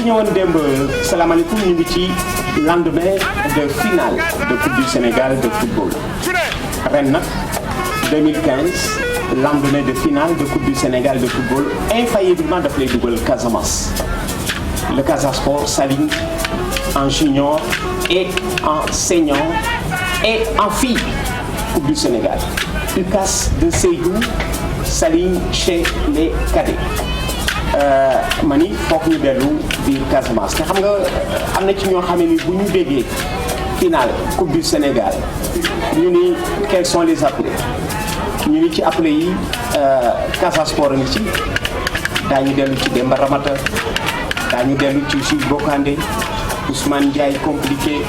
mbokk ñëwoon démb salaamaaleykum ñu ngi ci lendemain de finale de Coupe du Sénégal de football ren nag 2015 lendemain de finale de Coupe du Sénégal de football infailliblement daf lay dugal Casamance le Casa Sport s'aligne en junior et en senior et en filles Coupe du Sénégal UCAS de Sédhiou s'aligne chez les cadets mani foog ñu dellu biir Casamance te xam nga am na ci ñoo xam ne ni bu ñu déggee finale Coupe du Sénégal ñu ni quels sont les appelés ñu ni ci appelés yi Casa Sport ngi ci daañu dellu ci Demba Ramata daañu dellu ci Jules Bocandé Ousmane Ndiaye compliqué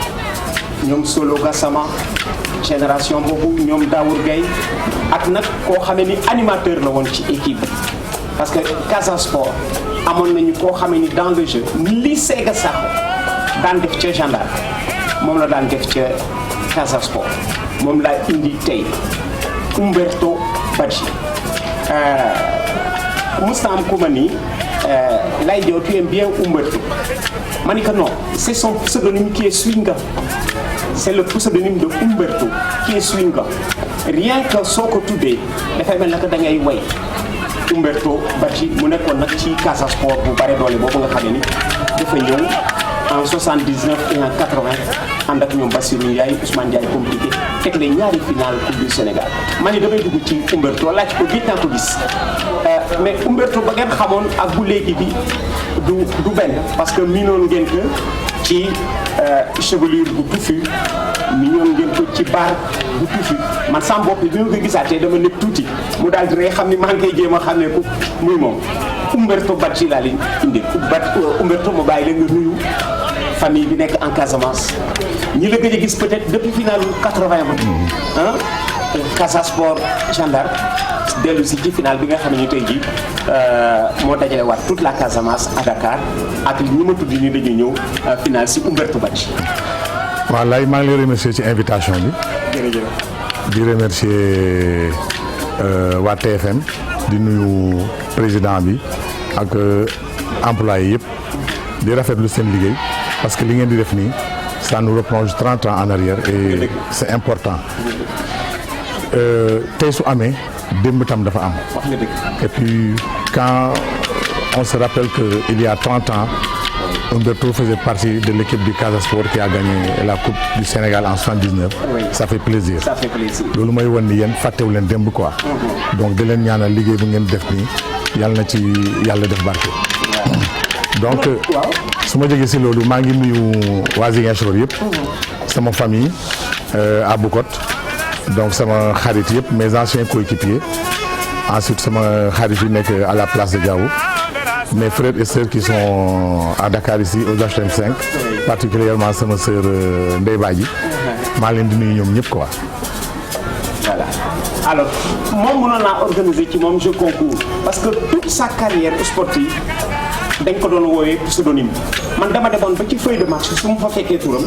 ñoom Solo Gassama génération boobu ñoom Daour Gueye ak nag koo xamee ni animateur la woon ci équipe bi parce que Casa Sport amoon nañu koo xamee ni dans le jeu li Sega Sakho daan def ca gendarme moom la daan def ca Casa Sport moom laa indi tey Umberto Badji Moustam Koumani lay jow tu aimes bien Umberto ma ni que non c'est son pseudonyme qui est Swinga c'est le pseudonyme de Umberto qui est Swinga rien que soo ko tuddee dafay mel naka da ngay way Umberto Badji mu nekkoon nag ci Casa Sport bu bare doole boobu nga xam ne ni dafa ñëw en 79 et en 80 ànd ak ñoom Bassirou Ndiaye Ousmane Ndiaye compliqué teg la ñaari finale Coupe du Sénégal man ni damay dugg ci Umberto laaj ko gis naa ko gis mais Umberto ba ngeen xamoon ak bu léegi bi du benn parce que miinoon ngeen ko ci chevelure bu touffu miinoon ngeen ko ci baar bu touffu man sama bopp bi ma ko gisaatee dama nekk tuuti mu daal di rey xam ni maa ngi koy jéem a xam ne ko muy moom Umberto Badji laa leen indi Umberto mu bàyyi la nga nuyu famille bi nekk en Casamance ñi la gëj a gis peut-être depuis finale 80 ba ah Casa Sport gendarme dellu si ci finale bi nga xam ne ñu tey jii moo dajale waat toute la Casamance à Dakar ak ñi ma tudd ni dañuy ñëw finale si Umberto Badji. waaw lay maa ngi lay remercier ci invitation bi. jërëjëf. di remercier waa TFM di nuyu président bi ak employé yëpp di rafetlu seen liggéey parce que li ngeen di def nii ça nous replonge 30 ans en arrière et c'est important tey su amee démb tam dafa am. et puis quand on se rappelle que il y a 30 ans Umberto faisait partie de l'équipe du Casa Sport qui a gagné la Coupe du Sénégal en 79. Oui. Ça fait plaisir. Ça fait plaisir. loolu mooy wan ni yéen fàttewu leen démb quoi. donc di leen ñaanal liggéey bu ngeen def nii yàlla na ci yàlla def barke. donc su ma jógee si loolu maa ngi nuyu waa Ziguinchor yëpp. sama famille à Boucotte donc sama xarit yëpp mes anciens coéquipiers ensuite sama xarit yi nekk à la place de Diao. mes frères et sœurs qui sont à Dakar ici aux HLM 5 particulièrement sama sœur Ndeye Badji maa leen di nuyu ñoom ñëpp quoi. voilà alors moom mënoon naa organiser ci moom jeu concours parce que toute sa carrière sportive dañ ko doon woowee pseudonyme man dama demoon ba ci feuille de match su ma fa fekkee turam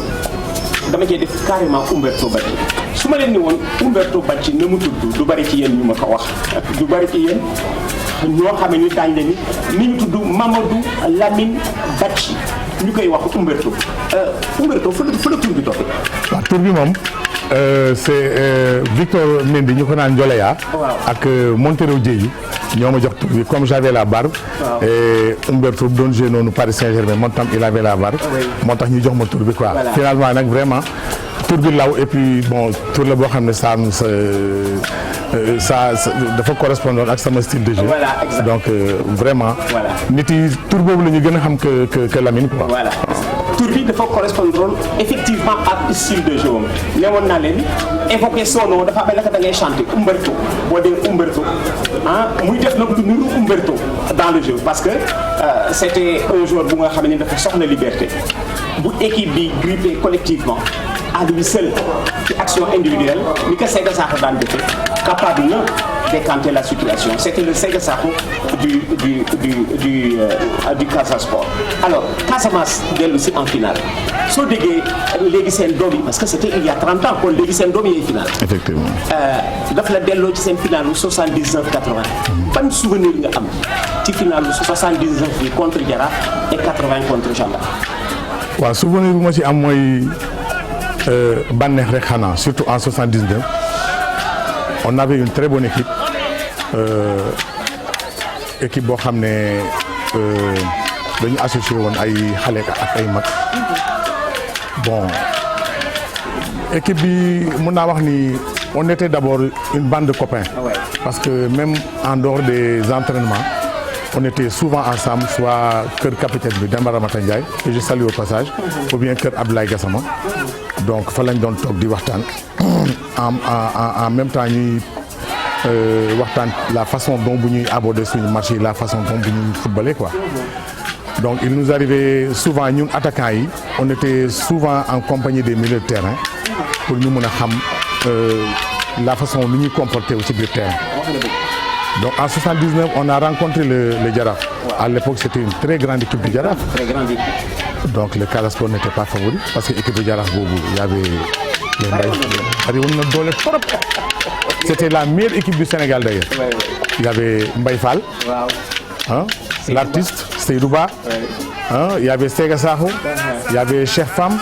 dama cee def carrément Umberto Badji su ma leen ni woon Umberto Badji na mu tudd du bari ci yéen ñu ma ko wax du bari ci yéen. ñoo xam ne daañu leen ni ñu tudd Mamadou Lamine Badji ñu koy wax Umberto Umberto fa la tur bi toppee. waaw tur bi moom c'est Victor Mendy ñu ko naan Njoleya. ak Montero Diédhiou ñoo ma jox tur bi comme j'avais la barbe. et Umberto doon joué noonu Paris Saint-Germain moom tam il avait la barbe. moo tax ñu jox ma tur bi quoi. finalement nag vraiment tur bi law et puis bon tur la boo xam ne ça dafa correspondre ak sama style de jeu. Voilà, exact. donc vraiment. nit yi tur boobu la ñu gën a xam que Lamine quoi. voilà tur bi dafa correspondre effectivement ak style de jeu am newoon naa leen évoquer son nom dafa mel ne da ngay chanter Umberto boo dee Umberto ah muy def nag lu nuru Umberto dans le jeu parce que c'était un joueur bu nga xam ne dafa soxla liberté bu équipe bi grippé collectivement à lui seul ci action individuelle ni ko Sega Sakho daan defee capable na décanté la situation. C'était le Sega Sakho du Casa Sport. Alors Casamance dellu si en finale soo déggee léegi seen doom yi parce que c'était il y a 30 ans kon léegi seen doom yi finale. Effectivement. daf la delloo ci seen finale 79-80. ban souvenir nga am ci finale 79 bi contre Jaraaf et 80 contre Gendarme. waaw souvenir bu ma ci am mooy bànneex rek xanaa surtout en 79 on avait une très bonne équipe équipe boo xam ne dañu associé woon ay xale ak ay mag bon équipe bi mën naa wax ni on était d'abord une bande de copains. Parce que même en dehors des entraînements on était souvent ensemble soit kër capitaine bi Demba Ramata Ndiaye que je salue au passage ou bien kër Abdoulaye Gassama donc fa lañ doon toog di waxtaan en même temps ñuy waxtaan la façon dont bu ñuy aborder suñu match yi la façon dont bu ñuy footballer quoi. Donc il nous arrivait souvent ñun attaquants yi on était souvent en compagnie des milieux de terrain pour ñu mën a xam la façon nu ñuy comporter wu ci biir terrain. Donc en 79 on a rencontré le Jaraaf. À l'époque c'était une très grande équipe du Jaraaf. Très grande équipe. Donc le Casa Sport n'était pas favori parce que équipe du Jaraaf boobu y avait les Mbaye bari woon na doole trop. C'était la meilleure équipe du Sénégal d'ailleurs. Il y avait Mbaye Fall. Hein, l'artiste Seydou Ba. Hein, il y avait Sega Sakho. Il y avait Cheikh Fam.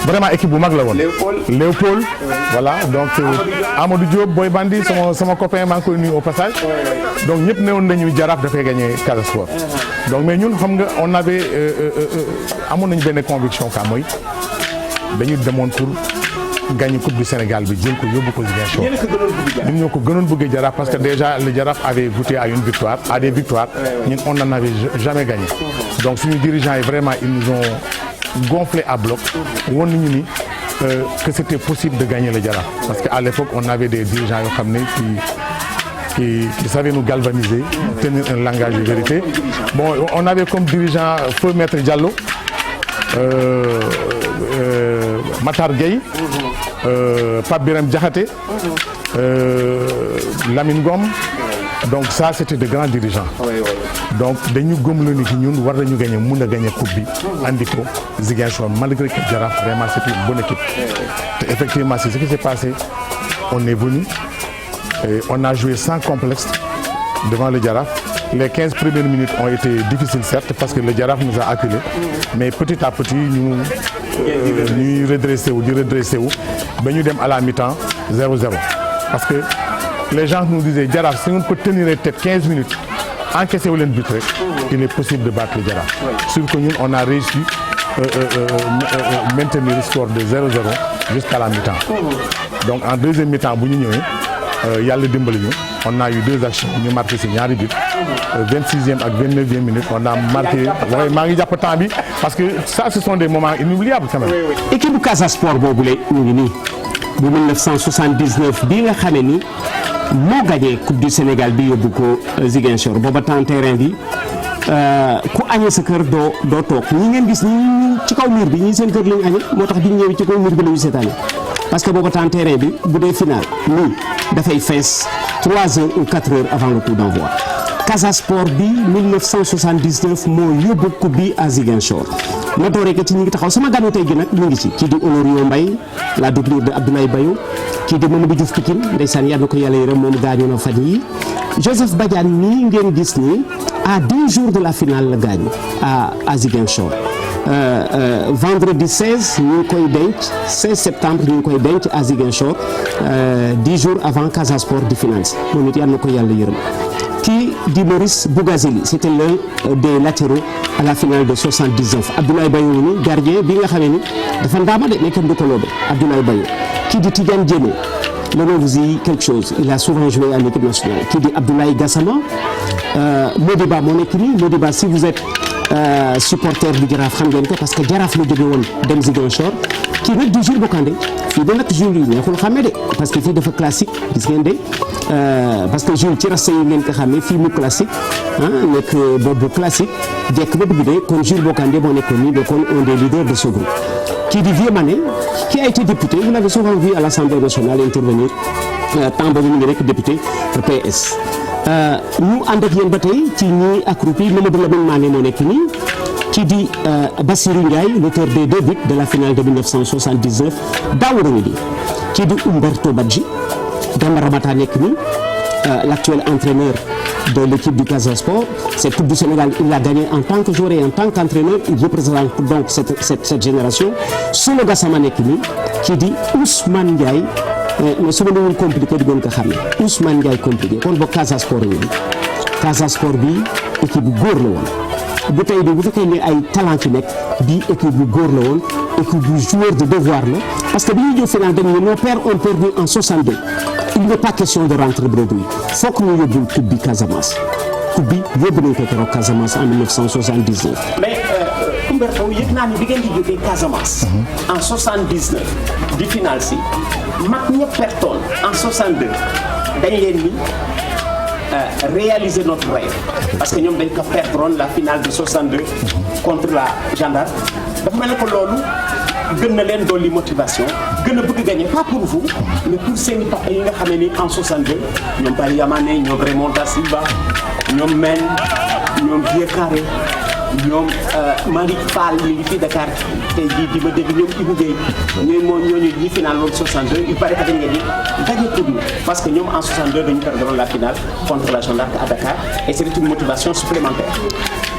Vraiment équipe bu mag la woon. Léopold. Voilà donc Amadou Diop Boy Bandi sama copain maa ngi koy nuyu au passage. Donc ñëpp ne woon nañu Jaraaf dafay gagner Casa Sport. Donc mais ñun xam nga on avait amoon nañu benn conviction ka mooy dañu demoon pour gagner coupe du Sénégal bi jël ko yóbbu ko Ziguinchor. ñun ñoo ko gënoon bëgg Jaraaf parce que déjà le Jaraaf avait goûté à une victoire à des victoires ñun on n'en avait jamais gagné. Donc suñu dirigeants yi vraiment ils nous ont gonflé à bloc woon nañu ni que c'était possible de gagner le Jaraaf parce qu'à l'époque on avait des dirigeants yoo xam ne qui savaient nous galvaniser, tenir un langage de vérité. Bon, on avait comme dirigeant Feu Maître Diallo, Matar Gueye, Pape Birame Diakhaté, Lamine Ngom. Donc ça c'était de grands dirigeants. Donc dañu gëm la ni ci ñun war nañu gagner mun a gagner coupe bi andi ko Ziguinchor malgré que Jaraaf vraiment c'était une bonne équipe. Et effectivement c'est ce qui s'est passé. On est venu et on a joué sans complexe devant le Jaraaf. Les 15 premières minutes ont été difficiles certes parce que le Jaraaf nous a acculés mais petit à petit ñuy redressé wu ba ñu dem à la mi-temps 0-0 parce que les gens nous disaient Jaraaf si on peut tenir tête 15 minutes encaisser wu leen but rek il est possible de battre le Jaraaf. Sur que ñun on a réussi maintenir le score de 0-0 jusqu'à la mi-temps. Donc en deuxième mi-temps bu ñu ñëwee yàlla dimbali ñu on a eu deux actions ñu marqué ci ñaari but 26e ak 29e minute on a marqué waaye maa ngi jàpp temps bi parce que ça ce sont des moments inoubliables quand même. équipe bu Casa Sport boobule ñu ngi nii bu 1979 bii nga xamee ni moo gagné coupe du Sénégal bi yóbbu ko Ziguinchor booba temps terrain bi ku añee sa kër doo toog ñi ngeen gis ñi ci kaw mur bi ñii seen kër lañu añee moo tax bi ñu ñëwee ci kaw mur bi la ñu seetaane parce que booba temps terrain bi bu dee final nii dafay fees 3 heures ou 4 heures avant le coup d'envoi. Casa Sport bi 1979 moo yóbbu coupe bi à Ziguinchor ma dooree ko ci ñi ngi taxaw sama ganu tey gi nag ñu ngi ci kii di Honorio Mbaye la doublure de Abdoulaye Bayo kii di Mamadou Diouf Pikine ndeysaan yàlla na ko yàlla yërëm moom gaañu na fan yi Joseph Badiane nii ngeen gis nii à 2 jours de la finale la gaañu à Ziguinchor. Vendredi 16 ñu ngi koy denc 16 septembre ñu ngi koy denc à Ziguinchor 10 jours avant Casa Sport di finance moom it yàlla na ko yàlla yërëm kii di Maurice Bougazeli c'était l'un des latéraux à la finale de 79 Abdoulaye Bayo ni gardien bi nga xamee ni dafa ndaama de mais kenn du ko loobe Abdoulaye Bayo kii di Tidiane Diémé le nom vous dit quelque chose il a souvent joué à l'équipe nationale kii di Abdoulaye Gassama Modiba moo nekk nii Modiba si vous êtes supporter du Jaraaf xam ngeen ko parce que Jaraaf la jóge woon dem Ziguinchor kii nag du Jules Bocandé fii de nag Jules yi neexul xàmme de parce que fii dafa classique gis ngeen de parce que Jules ci rasta yi ngeen ko xàmme fii mu classique nekk boobu classique jekk ba dugg de kon Jules Bocandé moo nekkoon nii de kon un des leaders de ce groupe. Kii di Vieux Mané qui a été député vous l'avez souvent vu à l'Assemblée nationale intervenir temps boobu mu ngi nekk député PS. ñu ànd ak yéen ba tey ci ñi accroupi Mamadou Lamine Mané moo nekk nii kii di Bassirou Ndiaye l'auteur des 2 buts de la finale de 1979 Daouda Midi kii di Umberto Badji Demba Ramata nekk nii l'actuel entraîneur de l'équipe du Casa Sport. Cette Coupe du Sénégal, il l'a gagnée en tant que joueur et en tant qu'entraîneur. Il représente donc cette génération. Solo Gassama nekk nii kii di Ousmane Ndiaye mais su ma nee compliqué di gën ko xam ne Ousmane Ndiaye compliqué kon boog Casa Sport yi Casa Sport bi équipe bu góor la woon bu tey bu fekkee ne ay talent ci nekk bii équipe bu góor la woon équipe bu joueur de devoir la parce que bi ñuy jóg final dañu ne nos pères ont perdu en 62 il n'est pas question de rentrer bredouille foog ñu yóbbul coupe bi Casamance coupe bi yóbbu nañ ko keroog Casamance en 1979. mais Umberto yëg naa ni bi ngeen di jógee Casamance. en 79 di final si mag ñëpp pertoon en 62 dañ leen ni réaliser notre rêve parce que ñoom dañ ko perdroon la finale de 62 contre la gendarme dafa mel ne que loolu gën na leen dolli motivation gën a bëgg gagner pas pour vous mais pour seen papa yi nga xam ne ni en 62 ñoom Paris Yamané ñoom Raymond Da Silva ñoom Men ñoom Vieux Carré ñoom Malick Fall ñu ngi fii Dakar tey jii di ma dégg ñoom Ibou Guèye ñooñu ñi final loolu 62 il paraît que dañ leen di gagné coupe bi parce que ñoom en 62 dañu perdre la finale contre la Jeanne d'Arc à Dakar et c'était une motivation supplémentaire.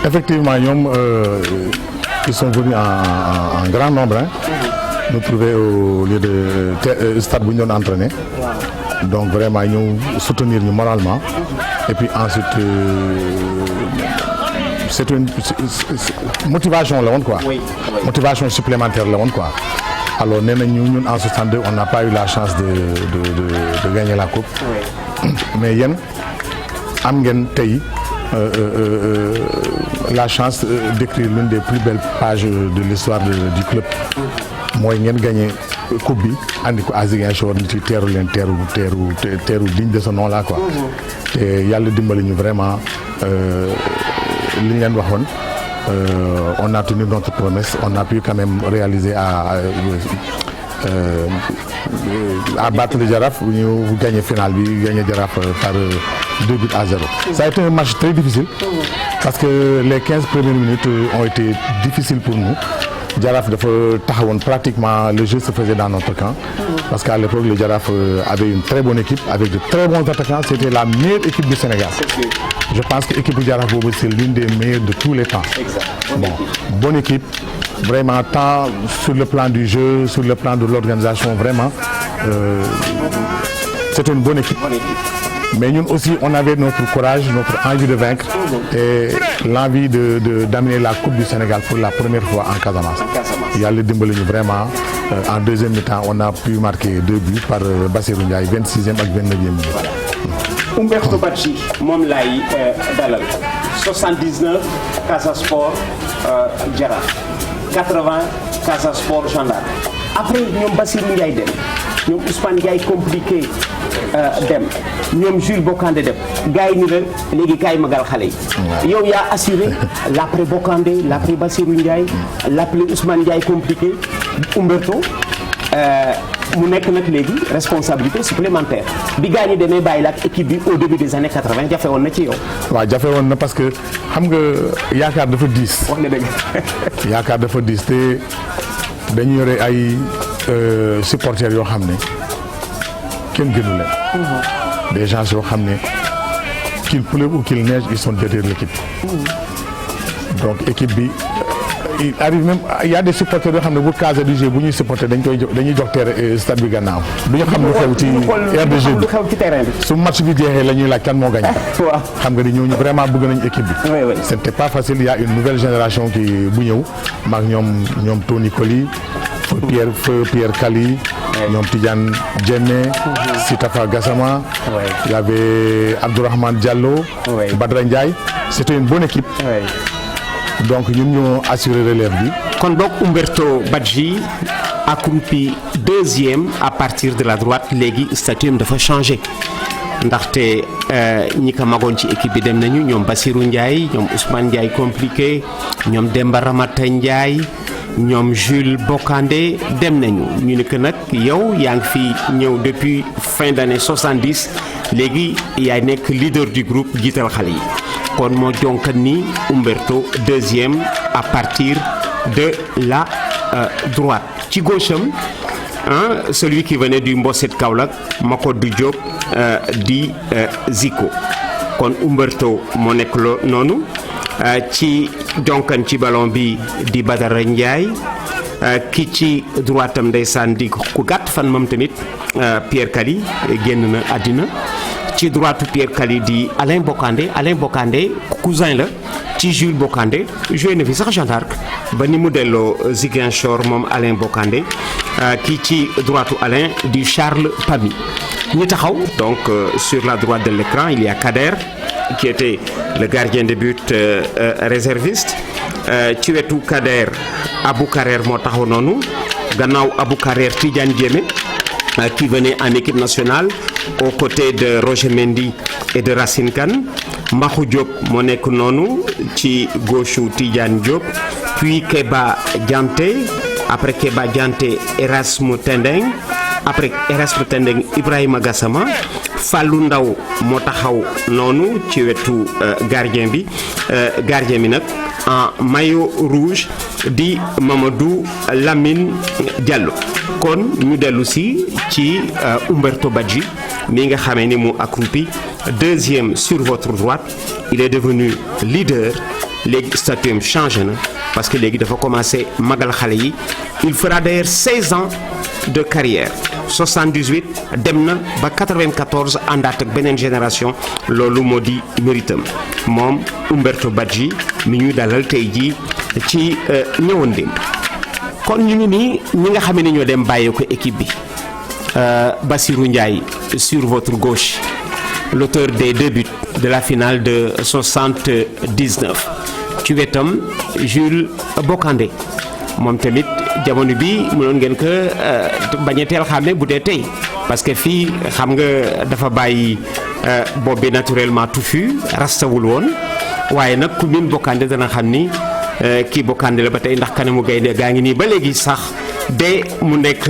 Effectivement ñoom ils sont venus en grand nombre nous trouver au lieu de stade bu ñu doon entraîner. Donc vraiment ñëw soutenir ñu moralement et puis ensuite c'est une motivation la woon quoi. Oui. Motivation supplémentaire la woon quoi. Alors nee nañ ñun en 62 on n'a pas eu la chance de gagner la coupe. Oui. Mais yéen am ngeen tey la chance d'écrire l'une des plus belles pages de l'histoire du club. mooy ngeen gagné coupe bi andi ko à Ziguinchor nit yi teeru leen teeru digne de ce nom là quoi. te yàlla dimbali ñu vraiment li ñu leen waxoon on a tenu notre promesse on a pu quand même réaliser à battre le Jaraaf ñu gagné finale bi gagné Jaraaf par 2 buts à 0. Ça a été un match très difficile parce que les 15 premières minutes ont été difficiles pour nous. Jaraaf dafa taxawoon pratiquement le jeu se faisait dans notre camp parce qu'à l'époque le Jaraaf avait une très bonne équipe avec de très bons attaquants c'était la meilleure équipe du Sénégal. Je pense que équipe bu Jaraaf boobu c'est l'une des meilleures de tous les temps. Exact. Bonne équipe vraiment tant sur le plan du jeu sur le plan de l'organisation vraiment c'est une bonne équipe. Mais ñun aussi on avait notre courage notre envie de vaincre et l'envie d'amener la Coupe du Sénégal pour la première fois en Casamance. Yàlla dimbali ñu vraiment en deuxième mi-temps on a pu marquer 2 buts par Bassirou Ndiaye 26e ak 29e minute. Voilà. Umberto Badji moom laay dalal 79 Casa Sport Jaraaf 80 Casa Sport Jeanne d'Arc après ñoom Bassirou Ndiaye dem ñoom Ousmane Ndiaye compliqué dem ñoom Jules Bocandé dem gars yi ni la léegi kaay magal xale yi. yow yaa assuré l'après Bocandé l'après Bassirou Ndiaye l'après Ousmane Ndiaye compliqué Umberto mu nekk nag léegi responsabilité supplémentaire bi gars ñi demee bàyyi la ak équipe bi au début des années 80 jafe woon na ci yow. waaw jafe woon na parce que xam nga yaakaar dafa diis. wax nga dëgg. yaakaar dafa diis te dañu yore ay supporters yoo xam ne kenn gënu leen. des gens yoo xam ne qu'il pleuve ou qu'il neige ils sont derrière l'équipe. Donc équipe bi il arrive même il y a des supporters yoo xam ne bu case du jeu bu ñuy supporter dañuy jox terrain stade bi gannaaw. du ñu xam lu xew ci aire de jeu bi lu xew ci terrain bi. su match bi jeexee la ñuy laaj kan moo gagné. waaw xam nga ni ñooñu vraiment bëgg nañu équipe bi. oui oui. C'était pas facile il y a une nouvelle génération qui bu ñëw maag ñoom Tony Coly Pierre Kali. ñoom Tidiane Diémé. Sitafa Gassama. il y avait Abdourahmane Diallo. Badra Ndiaye. C'était une bonne équipe. Donc ñun ñoo assuré relève bi. kon boog Umberto Badji accroupi deuxième à partir de la droite léegi statut am dafa changé ndaxte ñi ko magoon ci équipe bi dem nañu ñoom Bassirou Ndiaye ñoom Ousmane Ndiaye compliqué ñoom Demba Ramata Ndiaye ñoom Jules Bocandé dem nañu ñu ne que nag yow yaa ngi fi ñëw depuis fin d'année 70 léegi yaay nekk leader du groupe jiital xale yi kon moo jonkan ni Umberto deuxième à partir de la droite ci gauche am celui qui venait du Mbosset Kaolack Makodou Diop di Zico kon Umberto moo nekk noonu ci jonkan ci ballon bi di Badara Ndiaye ki ci droite am ndeysaan di ku gàtt fan moom tamit Pierre Kali génn na àddina ci droite Pierre Kali di Alain Bocandé cousin la ci Jules Bocandé joué na fi sax Jeanne d'Arc ba ni mu delloo Ziguinchor moom Alain Bocandé kii ci droite Alain di Charles Pamy ñi taxaw donc sur la droite de l'écran il y a Kader qui était le gardien de but réserviste ci wetu Kader Abou Karer moo taxaw noonu gannaaw Abou Karer Tidiane Diémé qui venait en équipe nationale aux côtés de Roger Mendy et de Racine Kane Maxu Diop moo nekk noonu ci gauche Tidiane Diop puis Keba Dianté après Keba Dianté Erasme Tendeng après Erasme Tendeng Ibrahima Gassama Fallou Ndaw moo taxaw noonu ci wetu gardien bi nag en maillot rouge di Mamadou Lamine Diallo kon ñu dellu si ci Umberto Badji mi nga xamee ni mu accroupi deuxième sur votre droite il est devenu leader léegi statut am changé na parce que léegi dafa commencé magal xale yi il fera d'ailleurs 16 ans de carrière 78 dem na ba 94 àndaat ak beneen génération loolu moo di méritam moom Umberto Badji mi ñuy dalal tey jii ci ñëwoon démb kon ñu ngi nii ñi nga xam ne ñoo dem bàyyee ko équipe bi Bassirou Ndiaye sur votre gauche l'auteur des 2 buts de la finale de 79 ci wetam Jules Bocandé moom tamit jamono bi mënoon ngeen ko bañ a teel xàmme bu dee tey parce que fii xam nga dafa bàyyi bopp bi naturellement touffu rastawul woon waaye nag ku min Bocandé dana xam ni kii Bocandé la ba tey ndax kanamu gaynde gaa ngi nii ba léegi sax de mu nekk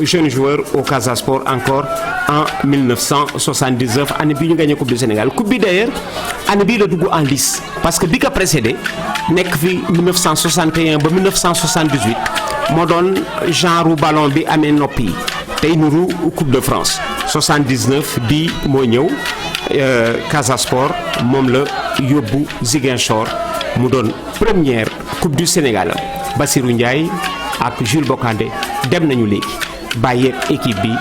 jeune joueur au Casa Sport encore en 1979 année bi ñu gagné coupe du Sénégal coupe bi d'ailleurs année bii la dugg en lice parce que bi ko précédé nekk fi 1961 ba 1978 moo doon genre ballon bi amee nopp yi tey nuru coupe de France 79 bii moo ñëw Casa Sport moom la yóbbu Ziguinchor mu doon première coupe du Sénégal Bassirou Ndiaye ak Jules Bocandé dem nañu léegi bàyyeeg équipe bi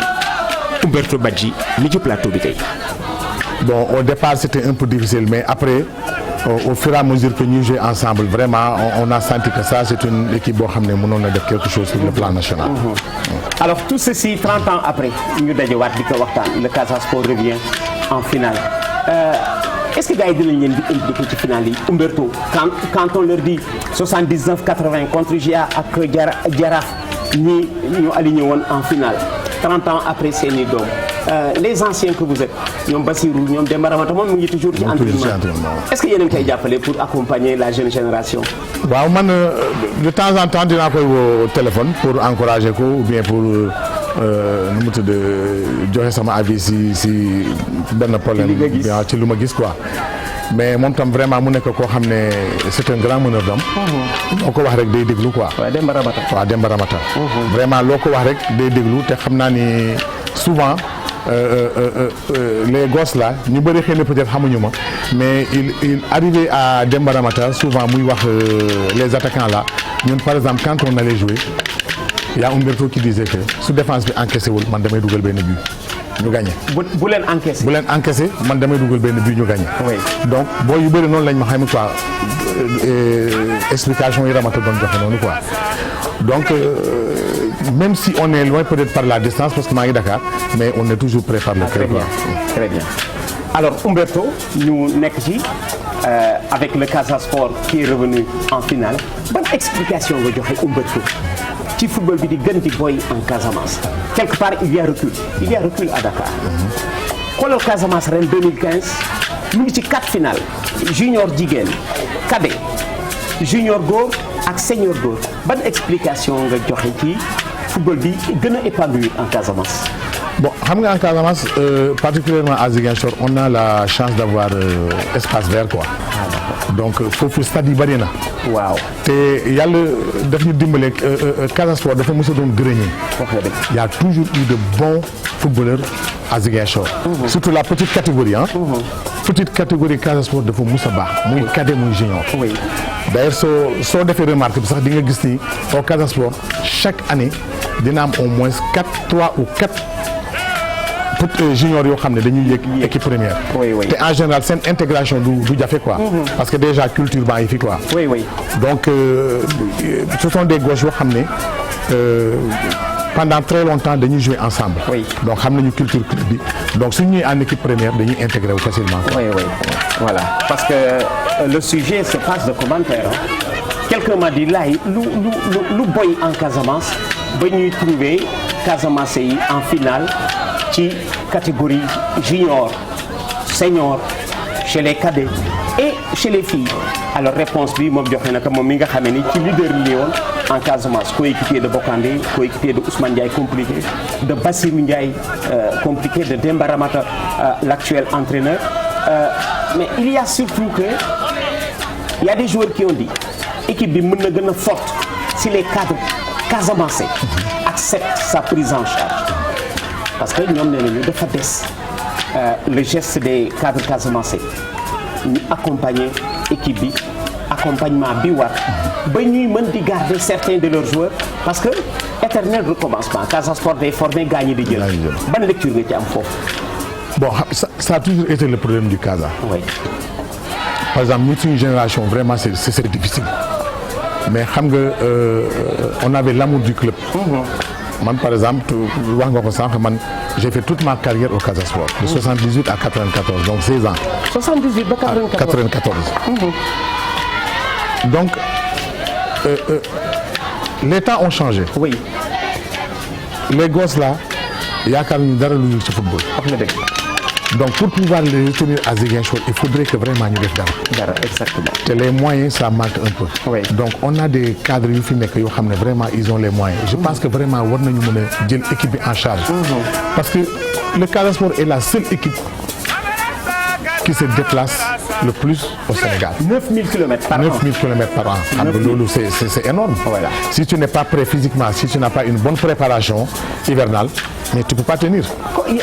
Umberto Badji mi ci plateau bi tey. Bon, au départ c'était un peu difficile mais après au fur et à mesure que ñu jouons ensemble vraiment on a senti que ça c'est une équipe boo xam ne mënoon na def quelque chose sur le plan national. Alors tout ceci 30 ans après ñu dajewaat di ko waxtaan le Casa Sport revient en finale. Est-ce que gars yi dinañ leen di impliqué ci finale yi Umberto quand on leur dit 79 80 contre GA ak Jaraaf ñi ñu aligné woon en finale 30 ans après seeni doom les anciens que vous êtes ñoom Bassirou ñoom Demba Ramata moom mu ngi toujours ci entraînement est-ce que yéen a ngi koy jàppale pour accompagner la jeune génération. waaw man de temps en temps dinaa koy woo téléphone pour encourager ko ou bien pour nu mu tudd joxe sama avis si benn problème ci lu ma gis quoi mais moom tam vraiment mu nekk koo xam ne c'est un grand meneur d'homme loo ko wax rek day déglu quoi. waaw Demba Ramata. waaw Demba Ramata. vraiment loo ko wax rek day déglu te xam naa ni souvent les gosses là ñu bëri xëy na peut-être xamuñu ma mais il arrivait à Demba Ramata souvent muy wax les attaquants là ñun par exemple quand on allait jouer. Il y a Umberto qui disait que su défense bi encaissé wul man damay dugal benn but ñu gagné. bu leen encaissé. bu leen encaissé man damay dugal benn but ñu gagné. oui donc boo yu bëri noonu lañ ma xam quoi explication yi Ramata doon joxe noonu quoi donc même si on est loin peut-être par la distance parce que maa ngi Dakar mais on est toujours prêt par le cœur. Très bien alors Umberto ñu nekk ci avec le Casa Sport qui est revenu en finale ban explication nga joxe Umberto ci football bi di gën di boy en Casamance quelque part il y a recul à Dakar xoolal Casamance ren 2015 mu ngi ci 4 finales junior jigéen cadet junior góor ak senior góor ban explication nga joxe ci football bi gën a épanoui en Casamance. Bon, xam nga en Casamance particulièrement à Ziguinchor on a la chance d'avoir espace vert quoi. Donc foofu stade yi bari na. waaw te yàlla daf ñu dimbale Casa Sport dafa mos a doon grenier. Il y a toujours eu de bons footballeurs à Ziguinchor. Surtout la petite catégorie ah. Petite catégorie Casa Sport dafa mos a baax. muy cadet muy junior. oui d'ailleurs soo defee remarque bi sax di nga gis ni au Casa Sport chaque année dina am au moins 3 ou 4. pour junior yoo xam ne dañuy yëg équipe première. oui te en général seen intégration du jafe quoi. parce que déjà culture baa ngi fi quoi. oui. donc ce sont des gosses yoo xam ne pendant très longtemps dañuy jouer ensemble. oui donc xam nañu culture bi donc suñu ñëwee en équipe première dañuy intégrer wu facilement. oui voilà parce que le sujet se passe de commentaires quelqu'un m'a dit laay lu boy en Casamance ba ñuy trouver Casamance yi en finale. ci catégorie junior senior chez les cadets et chez les filles alors réponse bi moom joxe na ko moom mi nga xamee ni ci leader li woon en Casamance coéquipier de Bokandé coéquipier de Ousmane Ndiaye compliqué de Bassirou Ndiaye compliqué de Demba Ramata l'actuel entraîneur mais il y a surtout que il y a des joueurs qui ont dit équipe bi mën na gën a forte si les cadres casamançais acceptent sa prise en charge parce que ñoom nee nañu dafa des le geste des cadres casamançais ñu accompagner équipe bi accompagnement bi war ba ñuy mën di garder certains de leurs joueurs parce que éternel recommencement Casa Sport day formé gagné di jël ban lecture nga ci am foofu. bon ça a toujours été le problème du Casa. oui. par exemple ñun suñu génération vraiment c'est difficile mais xam nga on avait l'amour du club. man par exemple wax nga ko sànq man j'ai fait toute ma carrière au Casa Sport de 78 à 94 donc 16 ans. 78 ba 94. Donc les temps ont changé. oui. Les gosses là yaakaar ñu dara lu ñu ci football. wax nga dëgg. donc pour pouvoir les retenir à Ziguinchor il faudrait que vraiment ñu def dara. exactement. te les moyens ça manque un peu. oui. donc on a des cadres yu fi nekk yoo xam ne vraiment ils ont les moyens. je pense que vraiment war nañu mën a jël équipe bi en charge. parce que le Casa Sport est la seule équipe qui se déplace le plus au Sénégal. 9000 km par an. 9000 km par an. xam nga loolu c'est énorme. Voilà. Si tu n'es pas prêt physiquement, si tu n'as pas une bonne préparation hivernale, mais tu peux pas tenir.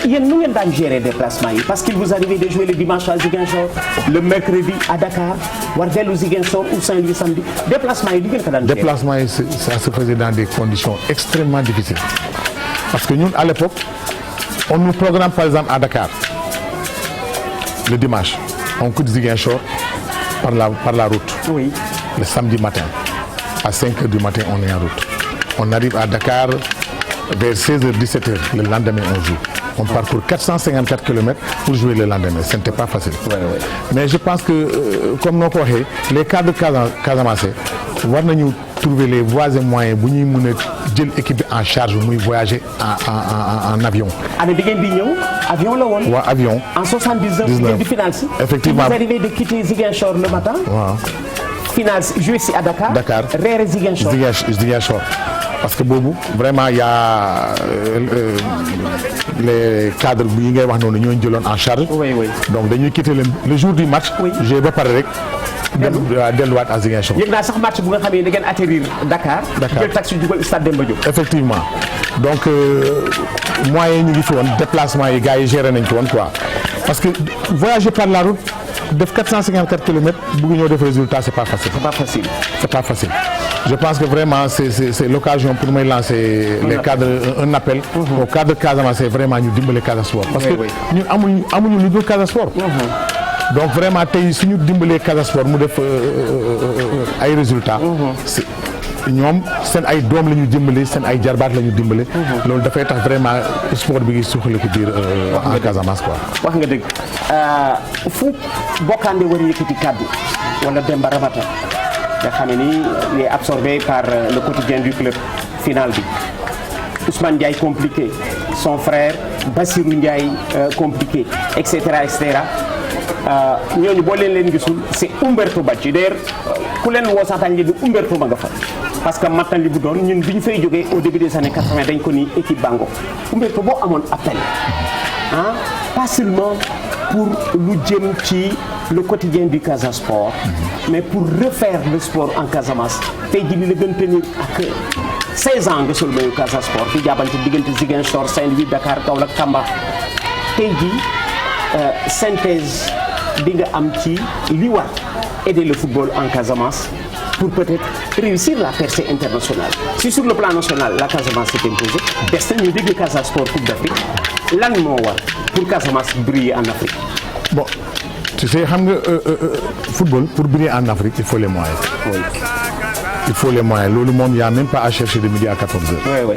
yéen nu ngeen daan gérer déplacement yi parce qu'il vous arrivait de jouer le dimanche à Ziguinchor le mercredi à Dakar war dellu Ziguinchor ou Saint-Louis samedi déplacement yi di ngeen ko daan gérer. Déplacement yi ça se faisait dans des conditions extrêmement difficiles parce que ñun à l'époque on nous programme par exemple à Dakar le dimanche on quitte Ziguinchor par la route. oui. Le samedi matin à 5 heures du matin on est en route. On arrive à Dakar vers 16h 17h le lendemain on joue. On parcourt 454 km pour jouer le lendemain ce n'était pas facile. oui. Mais je pense que comme noo ko waxee les cadres casamançais war nañu trouver les voies et moyens bu ñuy mën a jël équipe bi en charge muy voyager en avion. année bi ngeen di ñëw avion la woon. waaw avion. en 79 ngeen di finale si. effectivement vous arrivez de quitter Ziguinchor le matin. waaw. finale jouer si à Dakar. Dakar reere Ziguinchor. Ziguinchor parce que boobu vraiment y a les cadres yi ngay wax noonu ñoo jëloon en charge. oui. donc dañuy quitter le jour du match. oui j'ai ba pare rek. delluwaat à Ziguinchor. yëg naa sax match bu nga xam ne da ngeen atterrir Dakar. jël taxi dugal stade Demba Diop. effectivement donc moyens yi ñu ngi fi woon déplacement yi gars yi géré nañ ko woon quoi parce que voyager par la route def 454 kilomètres bëgg ñoo def résultat c'est pas facile. Je pense que vraiment c'est l'occasion pour may lancer les cadres un appel. aux cadres casamançais vraiment ñu dimbale Casa Sport. parce que ñun amuñu lu dul Casa Sport. donc vraiment tey suñu dimbalee Casa Sport mu def ay résultats. ñoom seen ay doom la ñu dimbale seen ay jarbaat la ñu dimbale. loolu dafay tax vraiment sport bi ngi suuxale ko biir en Casamance quoi. wax nga dëgg fu Bokandé war a yëkkati kàddu wala Demba Ramata nga xam ne ni il est absorbé par le quotidien du club finale bi Ousmane Ndiaye compliqué son frère Bassirou Ndiaye compliqué et cetera et cetera ñooñu boo leen gisul c'est Umberto Badji d'ailleurs ku leen woo sax dañ leen di Umberto ma nga fa parce que maintenant li bu doon ñun bi ñu fay jógee au début des années 80 dañ ko ni équipe Bango Umberto boo amoon appel pas seulement pour lu jëm ci le quotidien du Casa Sport mais pour refaire le sport en Casamance tey jii li la gën tenir ak 16 ans nga sol mayu Casa Sport di jàppante diggante Ziguinchor Saint-Louis Dakar Kaolack Tamba tey jii synthèse bi nga am ci li war aider le football en Casamance pour peut-être réussir la percée internationale. Si sur le plan national la Casamance s'est imposée des na ñu dégg Casa Sport Coupe d'Afrique lan moo war pour Casamance briller en Afrique. Bon, tu sais xam nga football pour briller en Afrique il faut les moyens. Oui. Il faut les moyens loolu moom y a même pas à chercher de midi à 14h. Oui.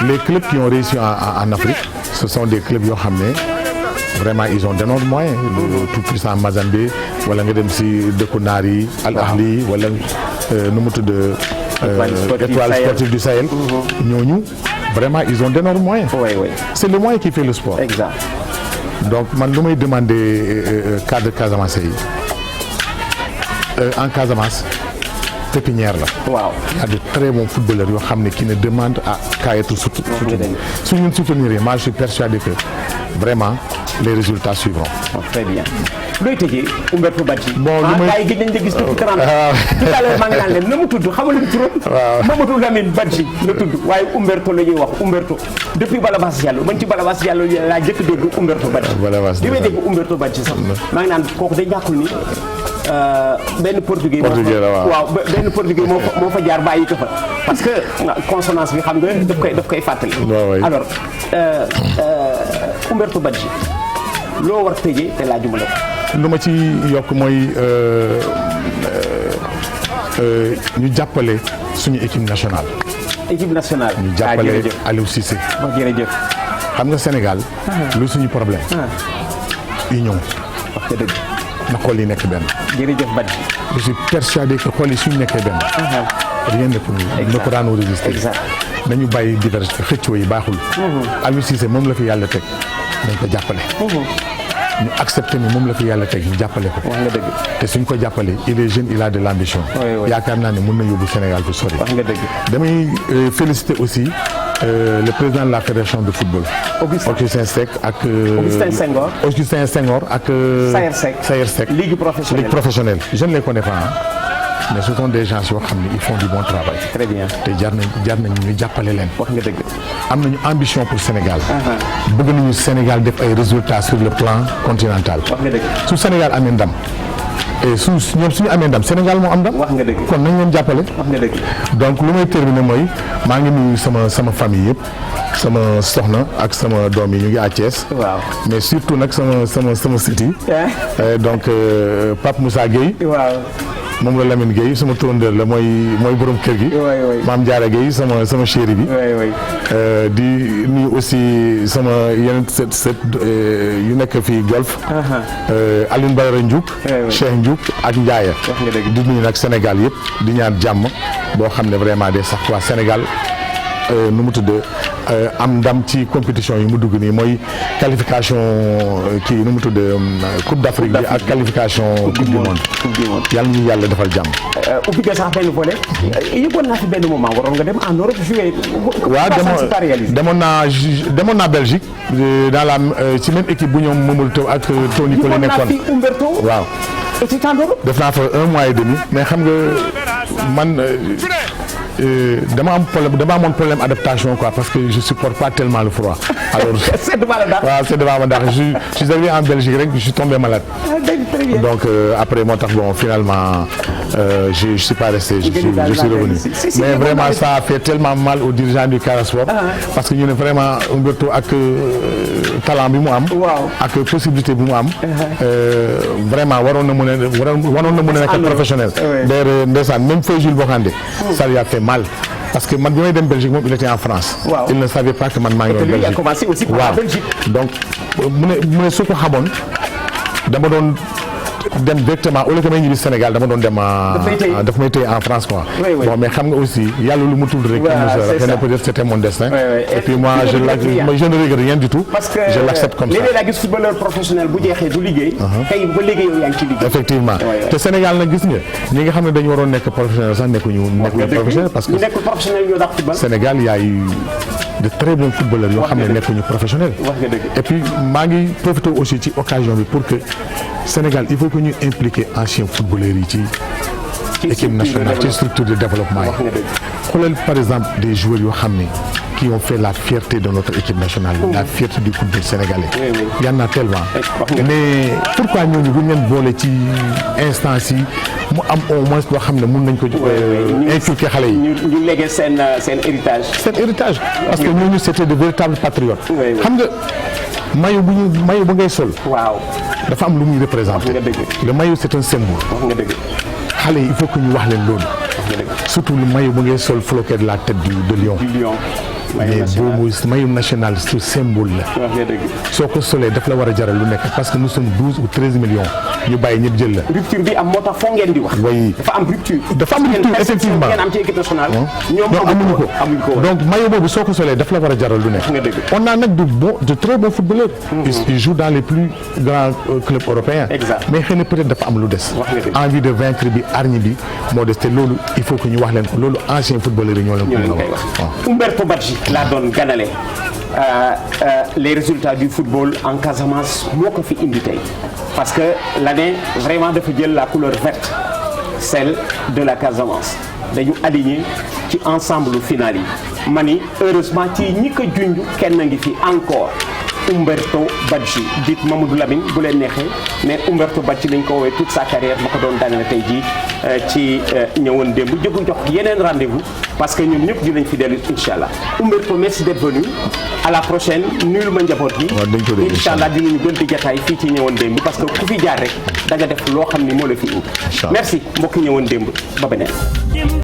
Les clubs qui ont réussi en Afrique ce sont des clubs yoo xam ne vraiment ils ont d'énormes moyens. Le tout puissant Mazembe wala nga dem si dëkku naar yi Al Ahli wala nu mu tudd Étoile sportive du Sahel. ñooñu vraiment ils ont d'énormes moyens. Oui. C'est le moyen qui fait le sport. Exact. Donc man lu may demander cadre Casamance yi en Casamance pépinière la. Waaw. Il y a de très bons footballeurs yoo xam ne qui ne demandent qu'à être soutenus. Su ñu soutenir moi je suis persuadé que vraiment les résultats suivront. Très bien. looy tëjee Umberto Badji. bon lu may gars yi gis nañ la gis depuis 30 ans. tout à l'heure maa ngi naan leen na mu tudd xam nga lu mu tudd. waaw Mamadou Lamine Badji la tudd waaye Umberto la ñuy wax Umberto depuis Balabas Diallo man ci Balabas Diallo laa jëkk dégg Umberto Badji. Balabas bi may dégg Umberto Badji sax maa ngi naan kooku day ñàkkul ni benn portugais. waaw benn portugais moo fa jaar bàyyi ko fa parce que consonance bi xam nga daf koy fàttali. alors Umberto Badji loo war tëjee te laajuma la ko. lu ma ci yokk mooy ñu jàppale suñu équipe nationale. équipe nationale. ñu jàppale Aliou Cissé. jërëjëf. xam nga Sénégal. lu suñu problème. union. wax dëgg. na xool yi nekk benn. jërëjëf Badji. je suis persuadé que xool yi suñu nekkee benn. rien ne pourra nous résister. exact. nañu bàyyi diversité xëccoo yi baaxul. Aliou Cissé moom la fi yàlla teg nañ ko jàppale. ñu accepté ni moom la fi yàlla teg ñu jàppale ko. wax nga dëgg. te suñ ko jàppale il est jeune il a de l'ambition. yaakaar naa ne mën na yóbbu Sénégal fu sori. wax nga dëgg. damay féliciter aussi le président de la fédération de football. Augustin Seck ak. Augustin Senghor ak. Sayer Seck. ligue professionnelle. Je ne les connais pas mais ce sont des gens yoo xam ne ils font du bon travail. très bien. te jar nañ ñu jàppale leen. wax nga dëgg. am nañu ambition pour Sénégal. bëgg nañu Sénégal def ay résultats sur le plan continental. wax nga dëgg. su Sénégal amee ndam et ñoom suñu amee ndam Sénégal moo am ndam. wax nga dëgg. kon nañ leen jàppale. wax nga dëgg. donc lu may terminer mooy maa ngi nuyu sama famille yëpp sama soxna ak sama doom yi ñu ngi à Thiès. waaw mais surtout nag sama siti donc Pape Moussa Gueye. waaw. moom la Lamine Gueye sama turandeur la mooy borom kër gi. Maam Diarra Gueye sama chéri bi. di nuyu aussi sama yeneen set yu nekk fii Golf. Alioune Badara Ndiouk. Cheikh Ndiouk ak Ndiaye. di nuyu nag Sénégal yëpp di ñaan jàmm boo xam ne vraiment day sax waa Sénégal nu mu tudd am ndam ci compétition yi mu dugg nii mooy qualification kii nu mu tudd Coupe d'Afrique bi ak qualification Coupe du Monde. yàlla ñu yàlla defal jàmm. ubbi nga sax benn volet. yëgoon naa fi benn moment waroon nga dem en Europe jouer. waaw demoon naa Belgique dans la ci même équipe bu ñoom Mamadou Taw ak Tony Collé nekkoon. waaw. def naa fa 1 mois et demi mais xam nga man. dama amoon problème adaptation quoi parce que je supporte pas tellement le froid. alors c'est devant ma ndax je suis arrivé en Belgique rek je suis tombé malade. donc après moo tax bon finalement je suis pas resté je suis revenu. mais vraiment ça a fait tellement mal aux dirigeants du Casa Sport parce que ñu ne vraiment Umberto ak talent bi mu am. ak possibilité bi mu am. vraiment waroon na mën a nekk professionnel. d'ailleurs ndeysaan même feu Jules Bocandé. ça lui a fait mal parce que man bi may dem Belgique moom il était en France. il ne savait pas que man maa ngi woon Belgique. commencé aussi par la Belgique. donc mu ne su ko xamoon dama doon dem directement au lieu que may ñibbi Sénégal dama doon dem daf may téye en France quoi. Bon mais xam nga aussi yàlla lu mu tudd rek. peut-être c'était mon destin. Et puis moi je ne regrette rien du tout. parce que je l'accepte comme ça. léeg-léeg laa gis footballeur professionnel bu jeexee du liggéey. tey ba léegi yow yaa ngi ci liggéey. effectivement te Sénégal nag gis nga ñi nga xam ne dañu waroon nekk professionnel sax nekkuñu professionnel parce que ñu nekk professionnel ñoo dàq football. Sénégal y a eu de très bons footballeurs yoo xam ne nekkuñu professionnel. Et puis maa ngi profité aussi ci occasion bi pour que Sénégal il faut que ñu impliquer anciens footballeurs yi ci équipe nationale ci structure de développement yi. xoolal par exemple des joueurs yoo xam ne qui ont fait la fierté de notre équipe nationale, la fierté du football sénégalais. Il y en a tellement. Mais pourquoi ñooñu bu ñu leen boole ci instance yi mu am au moins loo xam ne mun nañ ko inculquer xale yi. ñu légué seen héritage. Seen héritage parce que ñooñu c'était de véritables patriotes. xam nga maillot bu ngay sol. waaw dafa am lu muy représenter. Le maillot c'est un symbole. xale yi il faut que ñu wax leen loolu. surtout le maillot bu ngay sol floqué de la tête de lion. mais boobu maillot national su symbole la. soo ko solee daf la war a jaral lu nekk parce que nous sommes 12 ou 13 millions ñu bàyyi ñëpp jël la. rupture bi am moo tax foo ngeen di wax. oui dafa am rupture. dafa am rupture effectivement ngeen am ci équipe nationale. ñoom amuñu ko donc maillot boobu soo ko solee daf la war a jaral lu nekk. on a nag de très bons footballeurs. ils jouent dans les plus grands clubs européens. mais xëy na peut-être dafa am lu des. envie de vaincre bi hargne bi moo des te loolu il faut que ñu wax leen ko loolu anciens footballeurs yi ñoo leen ko mën a wax. Umberto Badji laa doon ganale les résultats du football en Casamance moo ko fi indi tey parce que l'année vraiment dafa jël la couleur verte celle de la Casamance dañu aligné ci ensemble final yi ma ni heureusement ci ñi ko junj kenn ngi fi encore Umberto Badji dit Mamadou Lamine bu leen neexee mais Umberto Badji lañ ko woowee toute sa carrière ma ko doon daaneel tey jii ci ñëwoon démb jógu jox yeneen rendez-vous parce que ñun ñëpp dinañ fi dellu incha allah Umberto merci d'être venu à la prochaine nuyul ma njaboot gi incha allah dinañu gën di jataay fii ci ñëwoon démb parce que ku fi jaar rek da nga def loo xam ni moo la fi indi merci mbokki ñëwoon démb ba beneen